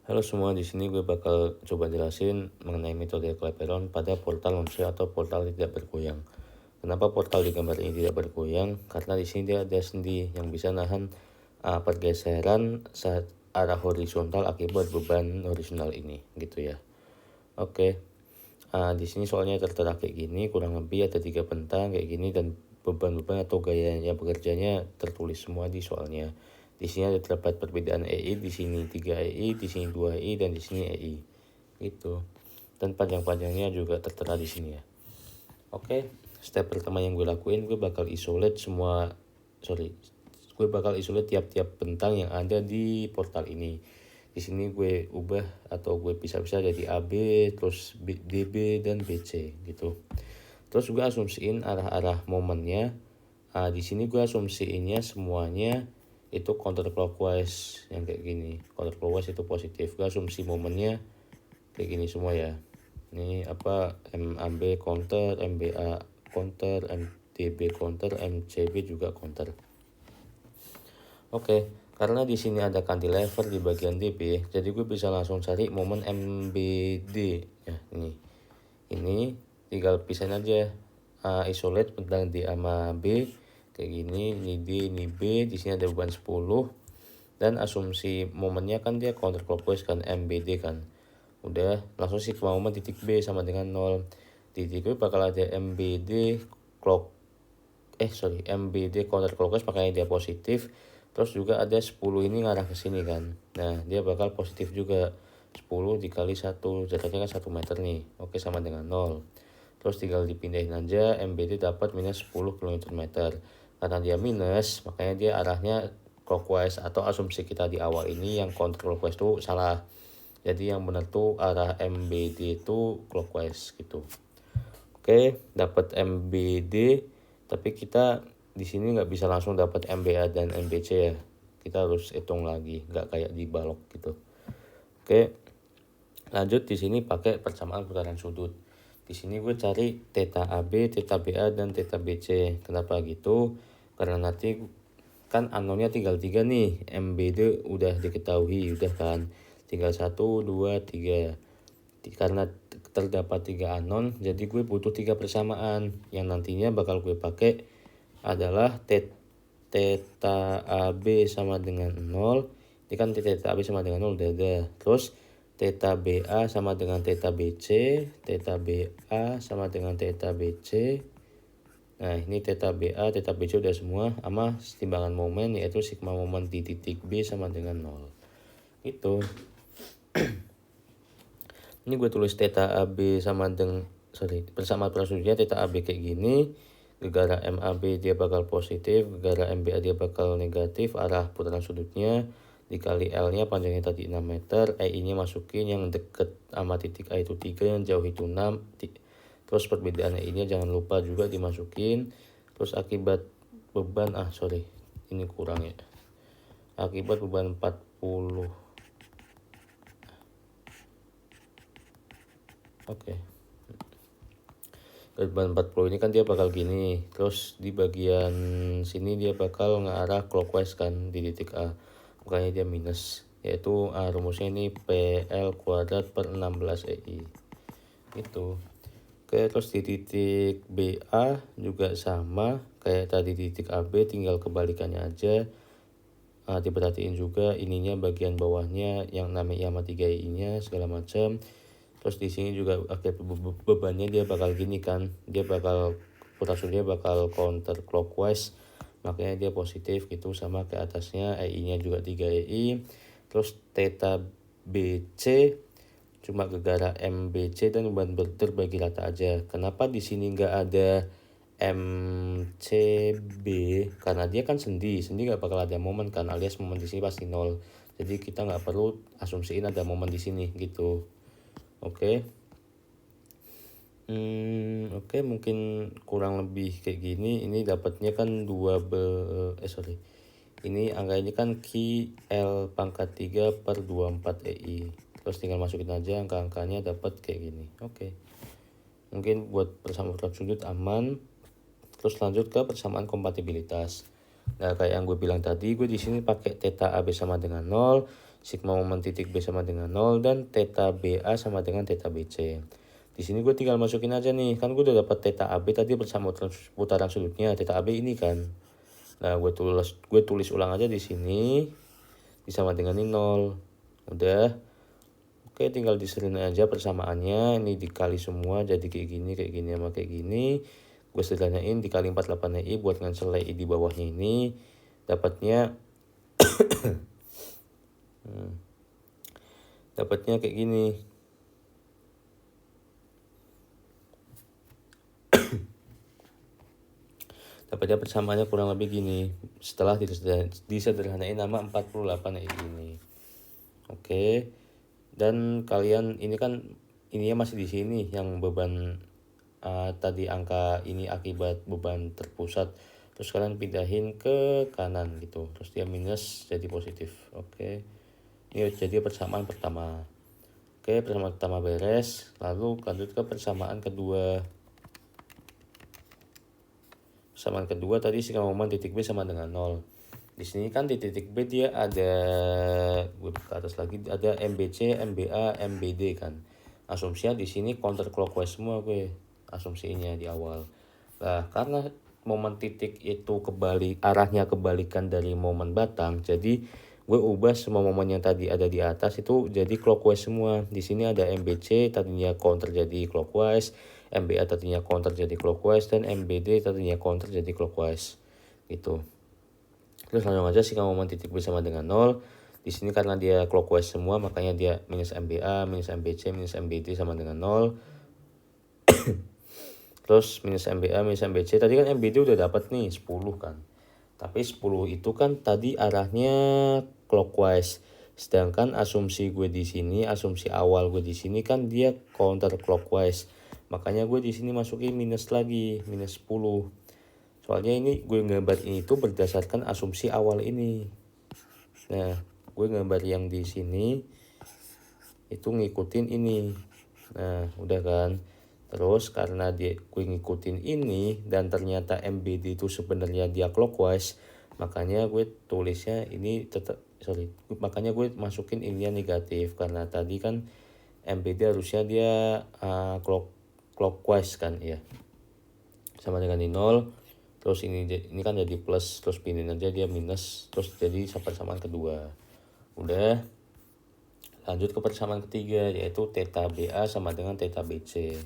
Halo semua, di sini gue bakal coba jelasin mengenai metode Clapeyron pada portal non-share atau portal tidak bergoyang. Kenapa portal di gambar ini tidak bergoyang? Karena di sini dia ada sendi yang bisa nahan pergeseran saat arah horizontal akibat beban horizontal ini, gitu ya. Oke, di sini soalnya tertera kayak gini, kurang lebih ada 3 bentang kayak gini dan beban-beban atau gayanya bekerjanya tertulis semua di soalnya. Di sini ada terdapat perbedaan EI, di sini 3 EI, di sini 2 EI, dan di sini EI. Itu. Dan panjang-panjangnya juga tertera di sini ya. Oke, step pertama yang gue lakuin, gue bakal isolate tiap-tiap bentang yang ada di portal ini. Di sini gue ubah atau gue pisah-pisah jadi AB, terus DB dan BC gitu. Terus gue asumsiin arah-arah momennya. Di sini gue asumsiinnya semuanya itu counterclockwise yang kayak gini. Counterclockwise itu positif. Gue asumsi momennya kayak gini semua ya. Ini apa, MAB counter, MBA counter, MTB counter, MCB juga counter. Oke, karena di sini ada cantilever di bagian DB, jadi gue bisa langsung cari momen MBD ya. Ini tinggal pisahin aja, isolate bentang D sama B kayak gini. Ini D, ini B, di sini ada beban 10 dan asumsi momennya kan dia counterclockwise kan, MBD kan. Udah, langsung sigma momen titik B sama dengan 0. Titik B bakal ada MBD MBD counterclockwise, makanya dia positif. Terus juga ada 10 ini ngarah ke sini kan. Nah, dia bakal positif juga. 10 dikali 1, jaraknya kan 1 meter nih. Oke, sama dengan 0. Terus tinggal dipindahin aja, MBD dapat minus 10 km/meter. Karena dia minus, makanya dia arahnya clockwise, atau asumsi kita di awal ini yang counterclockwise itu salah. Jadi yang benar tuh arah MBD itu clockwise gitu. Oke, dapat MBD, tapi kita di sini nggak bisa langsung dapat MBA dan MBC ya. Kita harus hitung lagi, nggak kayak di balok gitu. Oke, lanjut di sini pakai persamaan putaran sudut. Di sini gue cari theta AB, theta BA, dan theta BC. Kenapa gitu? Karena nanti kan unknown-nya tinggal 3 nih. MBD udah diketahui, udah kan. Tinggal 1, 2, 3. Karena terdapat 3 unknown, jadi gue butuh 3 persamaan yang nantinya bakal gue pakai adalah theta AB sama dengan 0. Ini kan theta AB sama dengan 0 udah ada. Terus theta BA sama dengan theta BC, theta BA sama dengan theta BC. Nah, ini theta BA, theta BC udah semua, sama timbangan momen yaitu sigma momen di titik B sama dengan 0. Itu. Ini gue tulis theta AB sama dengan persamaan prosedurnya theta AB kayak gini. Gegara MAB dia bakal positif, gegara MBA dia bakal negatif, arah putaran sudutnya dikali L-nya panjangnya tadi 6 meter, EI-nya masukin yang deket sama titik A itu 3, yang jauh itu 6. Terus perbedaan EI-nya jangan lupa juga dimasukin. Terus akibat beban, ini kurang ya. Akibat beban 40. Oke. Beban 40 ini kan dia bakal gini. Terus di bagian sini dia bakal ngarah clockwise kan di titik A. Makanya dia minus. Yaitu rumusnya ini PL kuadrat per 16 EI. Itu. Oke, terus di titik BA juga sama kayak tadi di titik AB, tinggal kebalikannya aja. Diperhatiin juga ininya bagian bawahnya yang namanya sama 3 I-nya segala macam. Terus di sini juga bebannya dia bakal gini kan, dia bakal putarannya bakal counter clockwise, makanya dia positif gitu. Sama ke atasnya EI-nya juga 3 EI. Terus theta BC cuma gegara MBC dan beban terbagi rata aja. Kenapa di sini nggak ada MCB? Karena dia kan sendi nggak bakal ada momen kan, alias momen di sini pasti 0. Jadi kita nggak perlu asumsiin ada momen di sini gitu. Oke. Oke, mungkin kurang lebih kayak gini. Ini dapatnya kan ini angkanya kan QL pangkat 3 per 24 EI. Terus tinggal masukin aja angka-angkanya, dapat kayak gini. Oke. Mungkin buat persamaan sudut aman. Terus lanjut ke persamaan kompatibilitas. Nah, kayak yang gue bilang tadi, gue di sini pakai theta AB sama dengan 0. sigma momen titik B sama dengan 0 dan theta BA sama dengan theta BC. Di sini gue tinggal masukin aja nih, kan gue udah dapat theta AB tadi bersama putaran sudutnya, theta AB ini kan. Nah, gue tulis ulang aja di sini, disama dengan ini 0. Udah. Oke, tinggal disering aja persamaannya, ini dikali semua jadi kayak gini sama kayak gini. Gue sederhanain dikali 48i buat ngancel i di bawahnya ini, dapatnya dapatnya kayak gini. Dapatnya persamaannya kurang lebih gini setelah disederhanain nama 48i ini. Oke. Dan kalian ini kan ininya masih di sini yang beban tadi angka ini akibat beban terpusat, terus kalian pindahin ke kanan gitu, terus dia minus jadi positif. Oke, ini jadi persamaan pertama. Oke, persamaan pertama beres, lalu lanjut ke persamaan kedua. Persamaan kedua tadi sigma momen titik B sama dengan 0. Di sini kan di titik B dia ada, gue ke atas lagi, ada MBC, MBA, MBD kan. Asumsinya di sini counter clockwise semua gue asumsinya di awal. Nah, karena momen titik itu arahnya kebalikan dari momen batang, jadi gue ubah semua momen yang tadi ada di atas itu jadi clockwise semua. Di sini ada MBC tadinya counter jadi clockwise, MBA tadinya counter jadi clockwise, dan MBD tadinya counter jadi clockwise gitu. Terus langsung aja sigma momen titik B sama dengan 0. Di sini karena dia clockwise semua, makanya dia minus MBA, minus MBC, minus MBD sama dengan 0. Terus minus MBA, minus MBC. Tadi kan MBD udah dapat nih 10 kan. Tapi 10 itu kan tadi arahnya clockwise. Sedangkan asumsi gue di sini, asumsi awal gue di sini kan dia counter clockwise. Makanya gue di sini masukin minus lagi, minus 10. Soalnya ini gue gambar ini tuh berdasarkan asumsi awal ini. Nah, gue gambar yang di sini itu ngikutin ini. Nah, udah kan. Terus karena gue ngikutin ini dan ternyata MBD itu sebenarnya dia clockwise, makanya gue tulisnya ini makanya gue masukin ininya negatif karena tadi kan MBD harusnya dia clockwise kan ya. Sama dengan di 0. Terus ini kan jadi plus, terus pindahin aja dia minus, terus jadi persamaan kedua. Udah. Lanjut ke persamaan ketiga, yaitu theta BA sama dengan theta BC.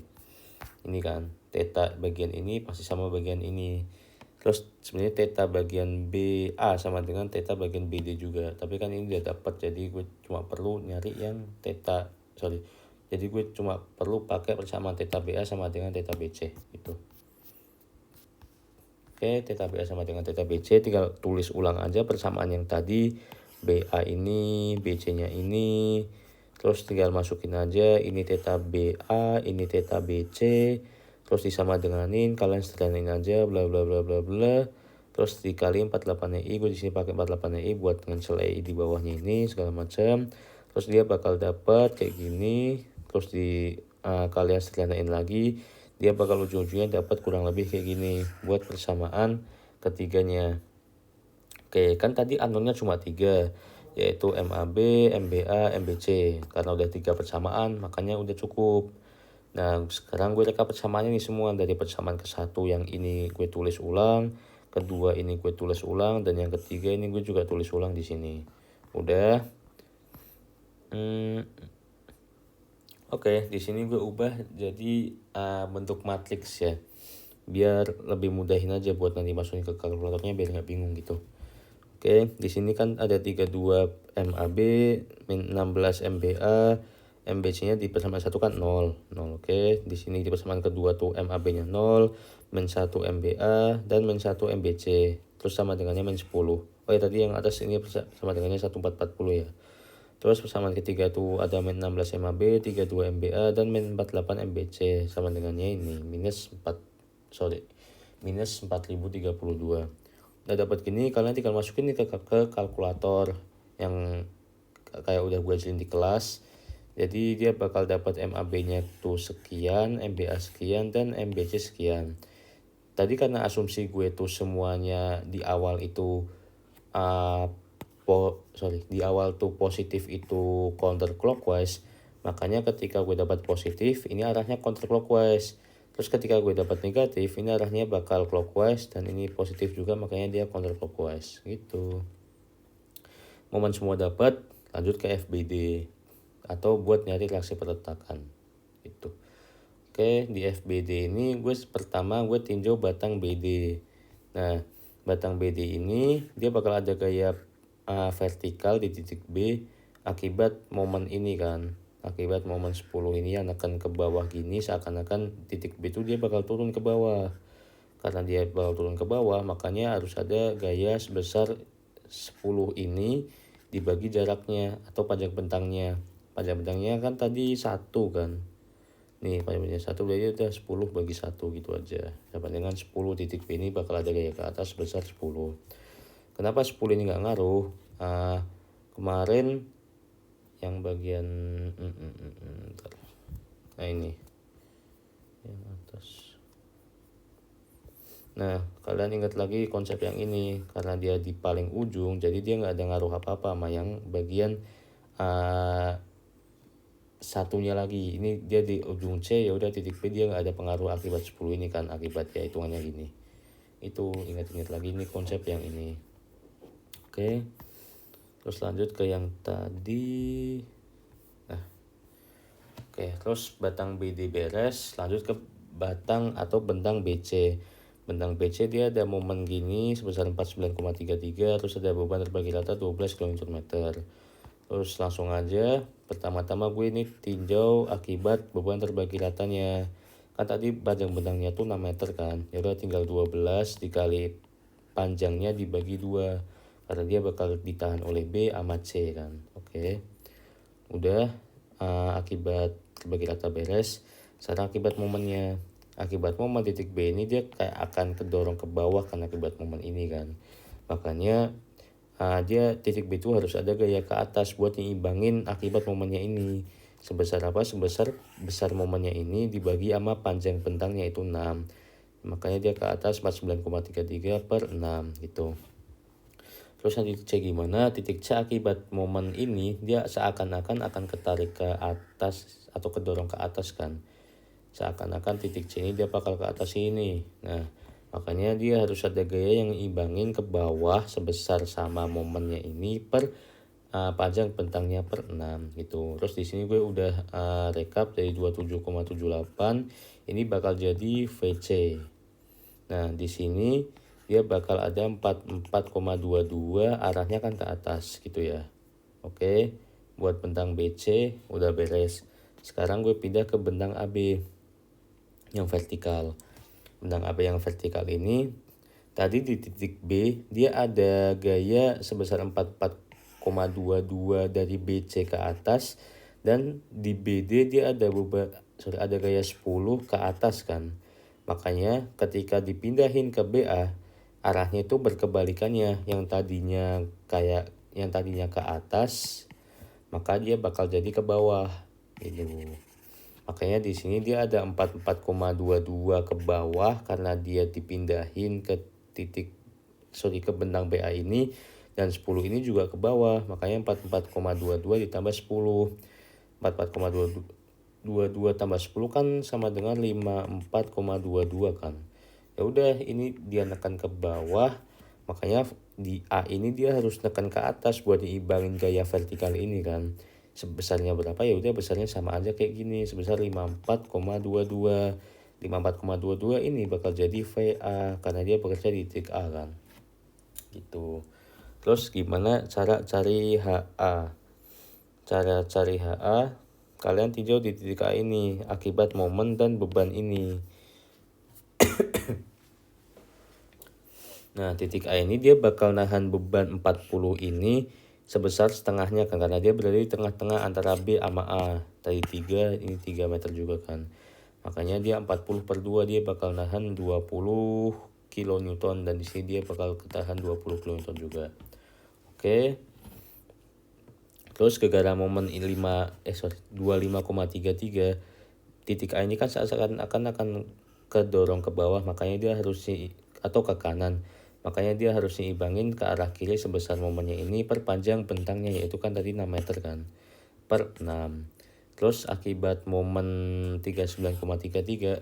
Ini kan theta bagian ini pasti sama bagian ini. Terus sebenarnya theta bagian BA sama dengan theta bagian BD juga, tapi kan ini udah dapat, jadi gue cuma perlu nyari yang jadi gue cuma perlu pakai persamaan theta BA sama dengan theta BC gitu. Oke, theta BA sama dengan theta BC, tinggal tulis ulang aja persamaan yang tadi. BA ini, BC-nya ini, terus tinggal masukin aja ini theta BA, ini theta BC, terus disama denganin, kalian sederhanain aja bla bla bla bla bla. Terus dikali 48i, gue di sini pakai 48i buat ngancel i di bawahnya ini segala macam. Terus dia bakal dapat kayak gini, terus kalian sederhanain lagi, dia bakal ujung-ujungnya dapat kurang lebih kayak gini buat persamaan ketiganya. Oke, kan tadi unknown-nya cuma 3, yaitu MAB, MBA, MBC. Karena udah 3 persamaan, makanya udah cukup. Nah, sekarang gue reka persamaannya nih semua. Dari persamaan ke-1 yang ini gue tulis ulang, kedua ini gue tulis ulang, dan yang ketiga ini gue juga tulis ulang di sini. Udah. Oke, di sini gue ubah jadi bentuk matriks ya. Biar lebih mudahin aja buat nanti masukin ke kalkulatornya biar nggak bingung gitu. Oke, di sini kan ada 32 MAB, 16 MBA, MBC-nya di persamaan 1 kan 0. Oke, di sini di persamaan kedua tuh MAB-nya 0, min 1 MBA, dan min 1 MBC. Terus sama dengannya min 10. Oh ya, tadi yang atas ini sama dengannya 1440 ya. Terus persamaan ketiga tuh ada min 16 MAB, 32 MBA, dan min 48 MBC. Sama dengannya ini, minus 4032. Udah dapat gini, kalian tinggal masukin nih ke kalkulator yang kayak udah gue ajarin di kelas. Jadi dia bakal dapat MAB-nya tuh sekian, MBA sekian, dan MBC sekian. Tadi karena asumsi gue tuh semuanya di awal itu di awal tuh positif itu counterclockwise, makanya ketika gue dapat positif ini arahnya counterclockwise. Terus ketika gue dapat negatif ini arahnya bakal clockwise, dan ini positif juga makanya dia counterclockwise gitu. Momen semua dapat, lanjut ke FBD atau buat nyari reaksi perletakan gitu. Oke, di FBD ini pertama gue tinjau batang BD. Nah, batang BD ini dia bakal ada gaya vertikal di titik B akibat momen ini kan. Akibat momen 10 ini yang akan ke bawah gini, seakan-akan titik B itu dia bakal turun ke bawah. Karena dia bakal turun ke bawah, makanya harus ada gaya sebesar 10 ini dibagi jaraknya atau panjang bentangnya. Panjang bentangnya kan tadi 1 kan. Nih panjang bentangnya 1 berarti udah 10 bagi 1 gitu aja. Sama dengan 10 titik B ini bakal ada gaya ke atas sebesar 10. Kenapa 10 ini nggak ngaruh? Kemarin yang bagian nah ini yang atas. Nah, kalian ingat lagi konsep yang ini, karena dia di paling ujung, jadi dia nggak ada ngaruh apa-apa sama yang bagian satunya lagi. Ini dia di ujung C, ya udah titik B dia nggak ada pengaruh akibat 10 ini kan, akibat ya hitungannya gini. Itu ingat-ingat lagi ini konsep yang ini. Oke. Terus lanjut ke yang tadi. Nah. Oke, terus batang BD beres, lanjut ke batang atau bentang BC. Bentang BC dia ada momen gini sebesar 49,33, terus ada beban terbagi rata 12 km/m. Terus langsung aja, pertama-tama gue ini tinjau akibat beban terbagi ratanya. Kan tadi panjang bentangnya tuh 6 meter kan, ya udah tinggal 12 dikali panjangnya dibagi 2, karena dia bakal ditahan oleh B sama C kan. Oke, udah akibat terbagi rata beres. Sekarang akibat momennya. Akibat momen titik B ini dia kayak akan kedorong ke bawah karena akibat momen ini kan. Makanya dia titik B itu harus ada gaya ke atas buat nyimbangin akibat momennya ini. Sebesar apa? Sebesar besar momennya ini dibagi sama panjang bentangnya itu 6. Makanya dia ke atas 49,33 per 6 gitu. Terus yang titik C gimana? Titik C akibat momen ini dia seakan-akan akan ketarik ke atas atau kedorong ke atas kan. Seakan-akan titik C ini dia bakal ke atas ini. Nah, makanya dia harus ada gaya yang imbangin ke bawah sebesar sama momennya ini per panjang bentangnya per 6 gitu. Terus di sini gue udah rekap dari 27,78 ini bakal jadi VC. Nah, di sini dia bakal ada 44,22 arahnya kan ke atas gitu ya. Oke, buat bentang BC udah beres. Sekarang gue pindah ke bentang AB yang vertikal. Bentang AB yang vertikal ini tadi di titik B dia ada gaya sebesar 44,22 dari BC ke atas, dan di BD dia ada ada gaya 10 ke atas kan. Makanya ketika dipindahin ke BA arahnya itu berkebalikannya, yang tadinya ke atas maka dia bakal jadi ke bawah gitu. Makanya di sini dia ada 44,22 ke bawah karena dia dipindahin ke ke bentang BA ini, dan 10 ini juga ke bawah, makanya 44,22 ditambah 10. 44,22 tambah 10 kan sama dengan 54,22 kan. Ya udah, ini dia nekan ke bawah, makanya di A ini dia harus nekan ke atas buat diimbangin gaya vertikal ini kan. Sebesarnya berapa? Ya udah besarnya sama aja kayak gini, sebesar 54,22. 54,22 ini bakal jadi VA karena dia bekerja di titik A kan. Gitu. Terus gimana cara cari HA? Cara cari HA, kalian tinjau di titik A ini akibat momen dan beban ini. Nah, titik A ini dia bakal nahan beban 40 ini sebesar setengahnya kan, karena dia berada di tengah-tengah antara B sama A. Tadi 3, ini 3 meter juga kan. Makanya dia 40/2 dia bakal nahan 20 kN, dan di sini dia bakal ketahan 20 kN juga. Oke. Terus gara-gara momen 25,33 titik A ini kan seakan-akan akan kedorong ke bawah, makanya dia harus atau ke kanan. makanya dia harus diimbangin ke arah kiri sebesar momennya ini per panjang bentangnya, yaitu kan tadi 6 meter kan, per 6. Terus akibat momen 39,33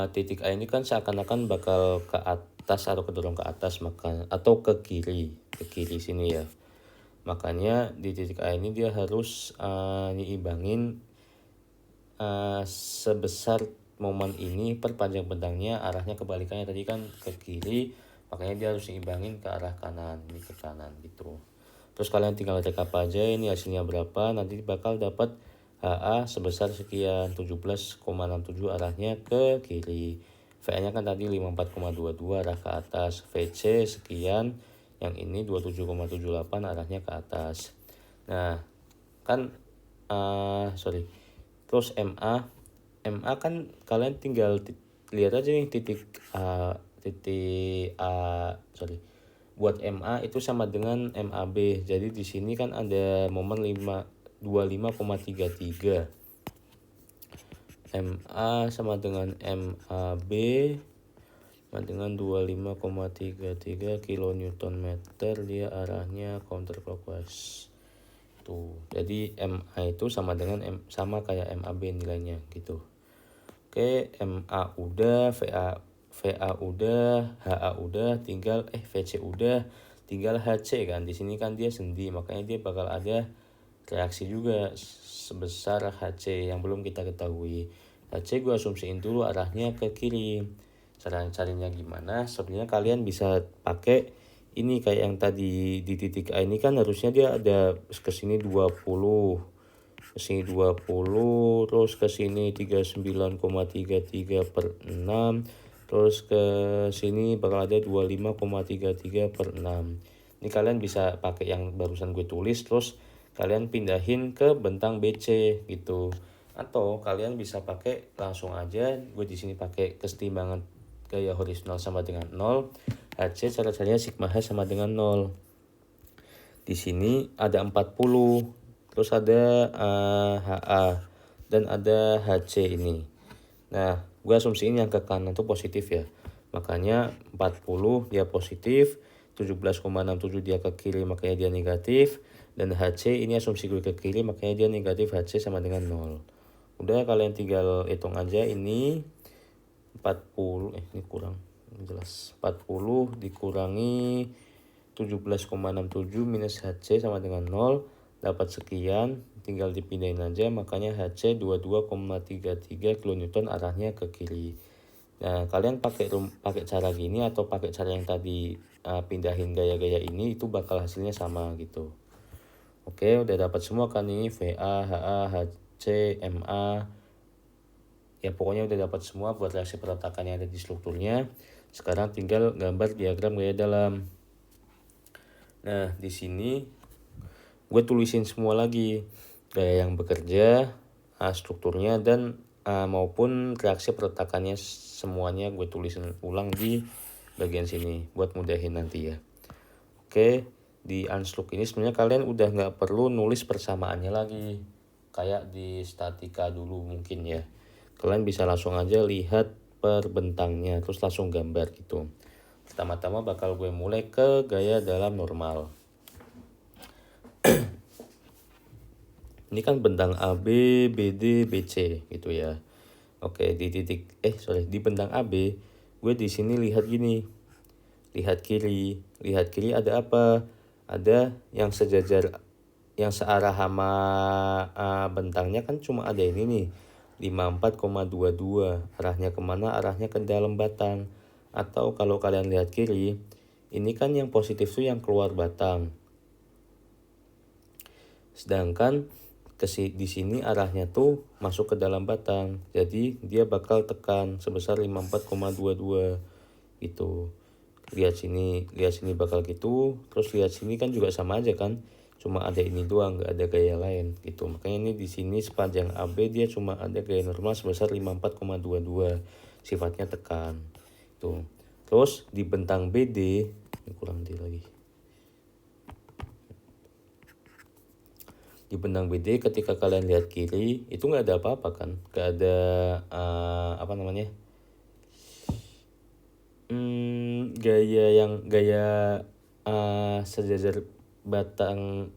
titik A ini kan seakan-akan bakal ke atas atau kedorong ke atas, maka atau ke kiri sini ya. Makanya di titik A ini dia harus diimbangin sebesar momen ini per panjang bentangnya, arahnya kebalikannya tadi kan ke kiri, makanya dia harus diimbangin ke arah kanan, ini ke kanan gitu. Terus kalian tinggal cek apa aja ini hasilnya berapa, nanti bakal dapat HA sebesar sekian 17,67 arahnya ke kiri. VA nya kan tadi 54,22 arah ke atas, VC sekian, yang ini 27,78 arahnya ke atas. Nah kan terus MA kan kalian tinggal lihat aja nih buat MA itu sama dengan MAB. Jadi di sini kan ada momen 25,33. MA sama dengan MAB sama dengan 25,33 kN meter, dia arahnya counterclockwise. Tuh. Jadi MA itu sama dengan sama kayak MAB nilainya gitu. Oke, MA udah, VA udah, HA udah, tinggal VC udah, tinggal HC kan. Di sini kan dia sendi, makanya dia bakal ada reaksi juga sebesar HC yang belum kita ketahui. HC gue asumsiin dulu arahnya ke kiri. Cara carinya gimana? Sebenarnya kalian bisa pakai ini kayak yang tadi di titik A ini kan harusnya dia ada ke sini 20, ke sini 20, terus ke sini 39,33 per 6, terus ke sini bakal ada 25,33 per 6. Ini kalian bisa pakai yang barusan gue tulis, terus kalian pindahin ke bentang BC gitu. Atau kalian bisa pakai langsung aja, gue di sini pakai kesetimbangan gaya horizontal sama dengan 0, HC cara-caranya sigma H sama dengan 0. Di sini ada 40, terus ada HA dan ada HC ini. Nah, gue asumsiin yang ke kanan itu positif ya. Makanya 40 dia positif, 17,67 dia ke kiri makanya dia negatif, dan HC ini asumsi gue ke kiri makanya dia negatif, HC sama dengan 0. Udah kalian tinggal hitung aja ini 40 ini kurang jelas, 40 dikurangi 17,67 minus HC sama dengan 0, dapat sekian, tinggal dipindahin aja, makanya HC 22,33 kN arahnya ke kiri. Nah kalian pakai cara gini atau pakai cara yang tadi pindahin gaya-gaya ini, itu bakal hasilnya sama gitu. Oke, udah dapat semua kan nih VA, HA, HC, MA. Ya pokoknya udah dapat semua buat reaksi perletakan yang ada di strukturnya. Sekarang tinggal gambar diagram gaya dalam. Nah di sini gue tulisin semua lagi gaya yang bekerja, strukturnya, dan maupun reaksi perletakannya, semuanya gue tulisin ulang di bagian sini buat mudahin nanti ya. Oke, di unsluk ini sebenarnya kalian udah nggak perlu nulis persamaannya lagi kayak di statika dulu mungkin ya. Kalian bisa langsung aja lihat per bentangnya terus langsung gambar gitu. Pertama-tama bakal gue mulai ke gaya dalam normal. Ini kan bentang AB, BD, BC gitu ya. Oke, di bentang AB gue di sini lihat gini. Lihat kiri ada apa? Ada yang sejajar, yang searah sama bentangnya kan cuma ada ini nih, 54,22. Arahnya kemana? Arahnya ke dalam batang. Atau kalau kalian lihat kiri, ini kan yang positif tuh yang keluar batang. Sedangkan di sini arahnya tuh masuk ke dalam batang. Jadi dia bakal tekan sebesar 54,22 gitu. Lihat sini bakal gitu. Terus lihat sini kan juga sama aja kan. Cuma ada ini doang, nggak ada gaya lain gitu. Makanya ini di sini sepanjang AB dia cuma ada gaya normal sebesar 54,22, sifatnya tekan tuh. Terus di bentang BD ini kurang di lagi. Di bentang BD ketika kalian lihat kiri itu nggak ada apa-apa kan, nggak ada gaya sejajar batang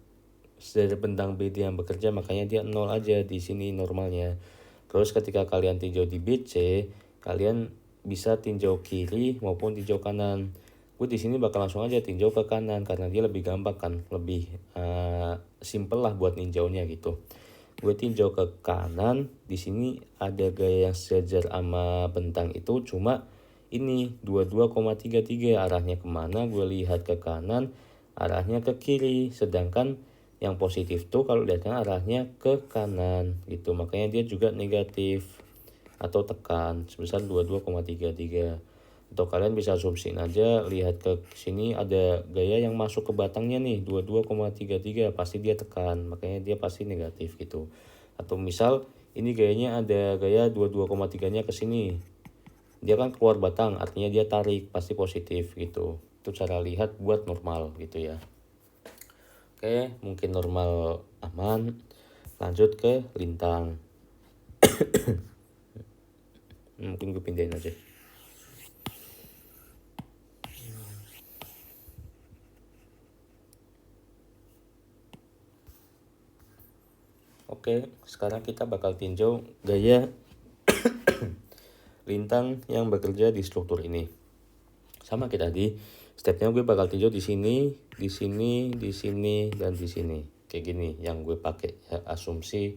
sejajar bentang BD yang bekerja, makanya dia 0 aja di sini normalnya. Terus ketika kalian tinjau di BC, kalian bisa tinjau kiri maupun tinjau kanan. Gue di sini bakal langsung aja tinjau ke kanan karena dia lebih gampang kan, lebih simple lah buat ninjaunya gitu. Gue tinjau ke kanan, di sini ada gaya yang sejajar sama bentang itu, cuma ini 22,33 arahnya kemana, gue lihat ke kanan arahnya ke kiri, sedangkan yang positif tuh kalau lihatnya arahnya ke kanan gitu, makanya dia juga negatif atau tekan sebesar 22,33. Atau kalian bisa asumsiin aja, lihat ke sini ada gaya yang masuk ke batangnya nih 22,33, pasti dia tekan, makanya dia pasti negatif gitu. Atau misal ini gayanya ada gaya 22,3 nya ke sini, dia kan keluar batang, artinya dia tarik, pasti positif gitu. Itu cara lihat buat normal gitu ya. Oke, mungkin normal aman. Lanjut ke lintang. Mungkin gue pindahin aja. Oke, sekarang kita bakal tinjau gaya lintang yang bekerja di struktur ini. Sama kayak tadi, stepnya gue bakal tinjau di sini, di sini, di sini, dan di sini. Kayak gini yang gue pakai ya, asumsi,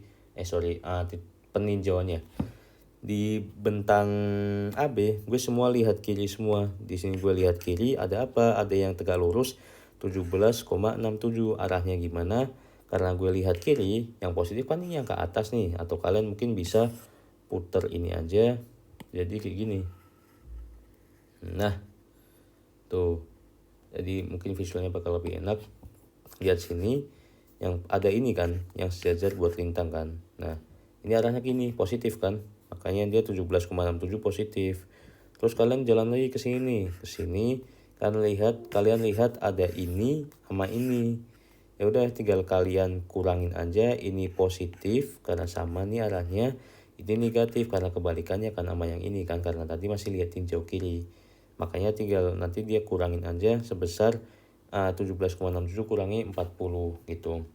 peninjauannya. Di bentang AB, gue semua lihat kiri semua. Di sini gue lihat kiri, ada apa? Ada yang tegak lurus 17,67. Arahnya gimana? Karena gue lihat kiri, yang positif kan ini yang ke atas nih. Atau kalian mungkin bisa puter ini aja, jadi kayak gini. Nah, tuh. Jadi mungkin visualnya bakal lebih enak. Lihat sini, yang ada ini kan, yang sejajar buat lintang kan. Nah, ini arahnya gini, positif kan. Makanya dia 17,67 positif. Terus kalian jalan lagi ke sini, kalian lihat ada ini sama ini. Ya udah, tinggal kalian kurangin aja, ini positif karena sama nih arahnya, ini negatif karena kebalikannya kan sama yang ini kan, karena tadi masih lihat tinjau kiri. Makanya tinggal nanti dia kurangin aja sebesar 17,67 kurangi 40 gitu.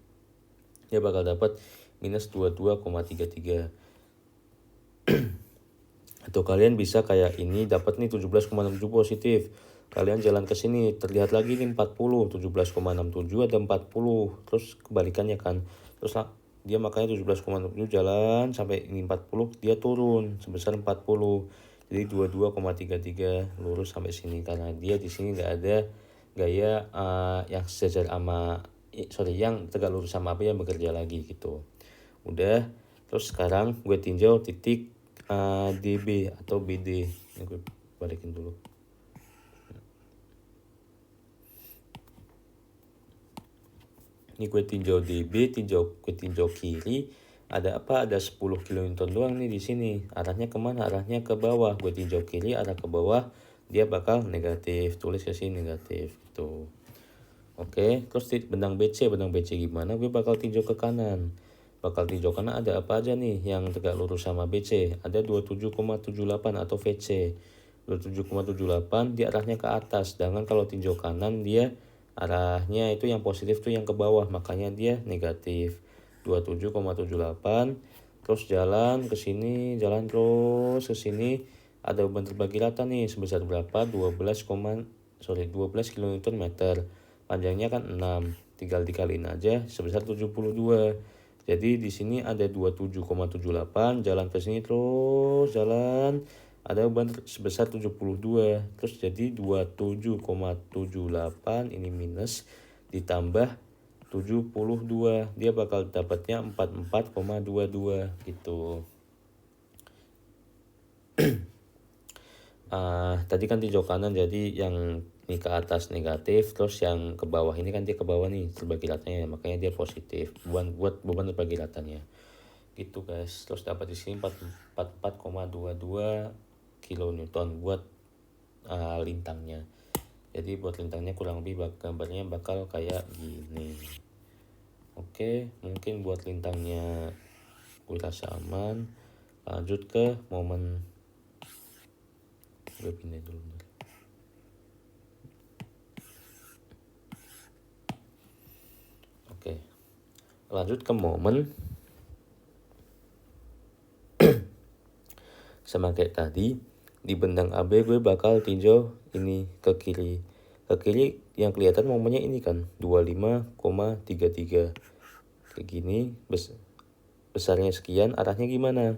Dia bakal dapat minus 22,33. Atau kalian bisa kayak ini, dapat nih 17,67 positif. Kalian jalan ke sini, terlihat lagi nih 40, 17,67 ada 40. Terus kebalikannya kan. Terus dia makanya 17,67 jalan sampai ini 40, dia turun sebesar 40. Jadi 22,33 lurus sampai sini karena dia di sini nggak ada gaya yang sejajar sama yang tegak lurus sama apa yang bekerja lagi gitu. Udah, terus sekarang gue tinjau titik DB atau BD. Ini gue balikin dulu. Ini gue tinjau DB, gue tinjau kiri. Ada apa? Ada 10 kN doang nih di sini. Arahnya kemana? Arahnya ke bawah. Gue tinjau kiri, arah ke bawah. Dia bakal negatif. Tulis ke sini negatif. Tuh. Oke, terus benang BC gimana? Gue bakal tinjau ke kanan. Bakal tinjau kanan ada apa aja nih yang tegak lurus sama BC. Ada 27,78 atau VC. 27,78 dia arahnya ke atas. Sedangkan kalau tinjau kanan dia arahnya itu yang positif tuh yang ke bawah. Makanya dia negatif. 27,78. Terus jalan ke sini, jalan terus ke sini. Ada beban terbagi rata nih sebesar berapa? 12 kN meter. Panjangnya kan 6, tinggal dikaliin aja sebesar 72. Jadi di sini ada 27,78, jalan ke sini terus jalan, ada beban sebesar 72. Terus jadi 27,78 ini minus ditambah 72. Dia bakal dapatnya 44,22 gitu. Tadi kan tinjau kanan, jadi yang ini ke atas negatif, terus yang ke bawah ini kan dia ke bawah nih terbagi ratanya, makanya dia positif buat beban terbagi ratanya gitu guys. Terus dapat di sini 44,22 kilonewton buat lintangnya. Jadi buat lintangnya kurang lebih gambarnya bakal kayak gini. Oke, mungkin buat lintangnya gue rasa aman. Lanjut ke momen, gue pindah dulu. Oke, lanjut ke momen. Sama kayak tadi, di benang AB gue bakal tinjau ini ke kiri. Ke kiri yang kelihatan momennya ini kan 25,33. Kayak gini, besarnya sekian, arahnya gimana?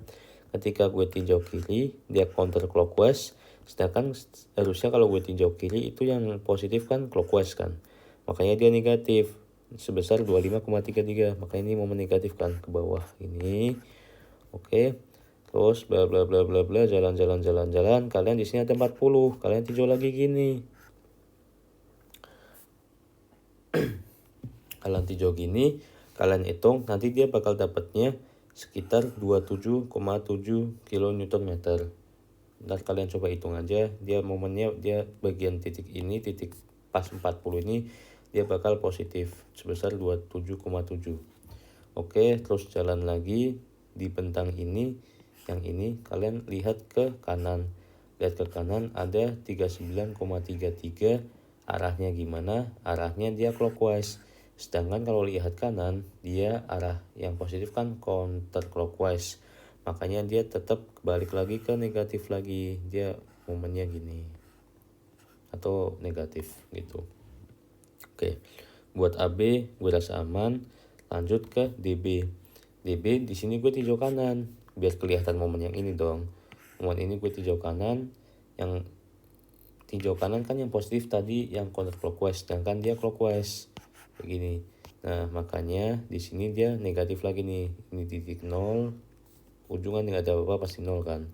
Ketika gue tinjau kiri, dia counter clockwise, sedangkan harusnya kalau gue tinjau kiri itu yang positif kan clockwise kan. Makanya dia negatif sebesar 25,33. Makanya ini momen negatif kan ke bawah ini. Oke. Terus bla bla bla bla bla, jalan. Kalian di sini ada 40. Kalian tinjau lagi gini. Kalian tinjau gini, kalian hitung nanti dia bakal dapatnya sekitar 27,7 kN. Ntar kalian coba hitung aja, dia momennya dia bagian titik ini, titik pas 40 ini dia bakal positif sebesar 27,7. Oke, terus jalan lagi di bentang ini, yang ini kalian lihat ke kanan. Lihat ke kanan ada 39,33. Arahnya gimana? Arahnya dia clockwise. Sedangkan kalau lihat kanan, dia arah yang positif kan counter clockwise. Makanya dia tetap balik lagi ke negatif lagi. Dia momennya gini. Atau negatif gitu. Oke. Buat AB gue rasa aman. Lanjut ke DB. DB di sini gue tinjau kanan biar kelihatan momen yang ini dong. Momen ini gue tinjau kanan. Yang tinjau kanan kan yang positif tadi yang counter clockwise, sedangkan dia clockwise begini. Nah, makanya di sini dia negatif lagi nih. Ini titik 0. Ujungan nggak ada apa-apa pasti 0 kan.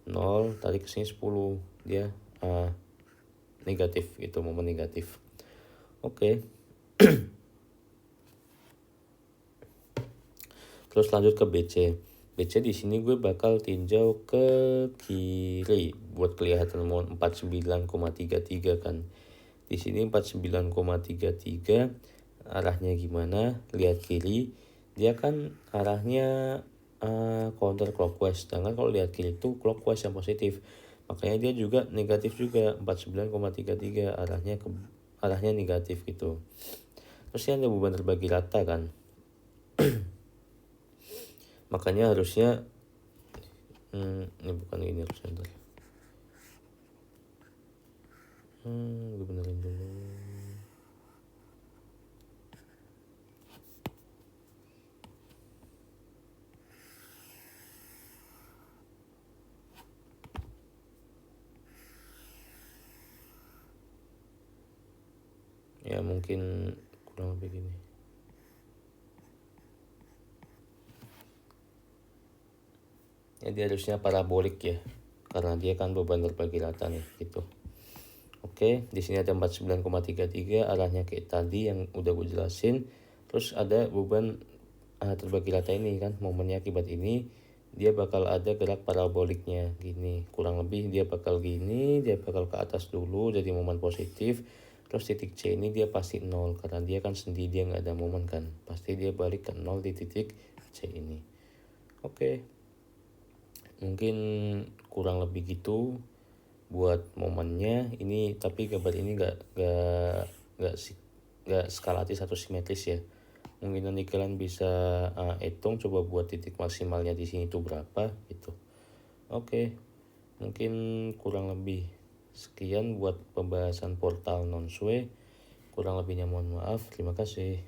0 tarik ke sini 10. Dia negatif itu, momen negatif. Oke. Terus lanjut ke BC. BC di sini gue bakal tinjau ke kiri buat kelihatan momen 49,33 kan. Di sini 49,33, arahnya gimana? Lihat kiri, dia kan arahnya counter clockwise. Sedangkan kalau lihat kiri itu clockwise yang positif. Makanya dia juga negatif juga 49,33, arahnya negatif gitu. Terus ini ada beban terbagi rata kan. Makanya harusnya ini bukan ini harusnya. Gue benerin dulu. Ya mungkin kurang lebih gini. Ya dia harusnya parabolik ya, karena dia kan beban terbagi rata nih gitu. Oke, di sini ada 49,33, arahnya kayak tadi yang udah gue jelasin. Terus ada beban terbagi rata ini kan, momennya akibat ini dia bakal ada gerak paraboliknya gini. Kurang lebih dia bakal gini, dia bakal ke atas dulu jadi momen positif. Terus titik C ini dia pasti 0 karena dia kan sendiri, dia nggak ada momen kan. Pasti dia balik ke 0 di titik C ini. Oke. Mungkin kurang lebih gitu buat momennya ini, tapi gambar ini nggak skalatis atau simetris ya. Mungkin nanti kalian bisa hitung coba buat titik maksimalnya di sini tuh berapa gitu. Oke, mungkin kurang lebih sekian buat pembahasan portal non-sway. Kurang lebihnya mohon maaf. Terima kasih.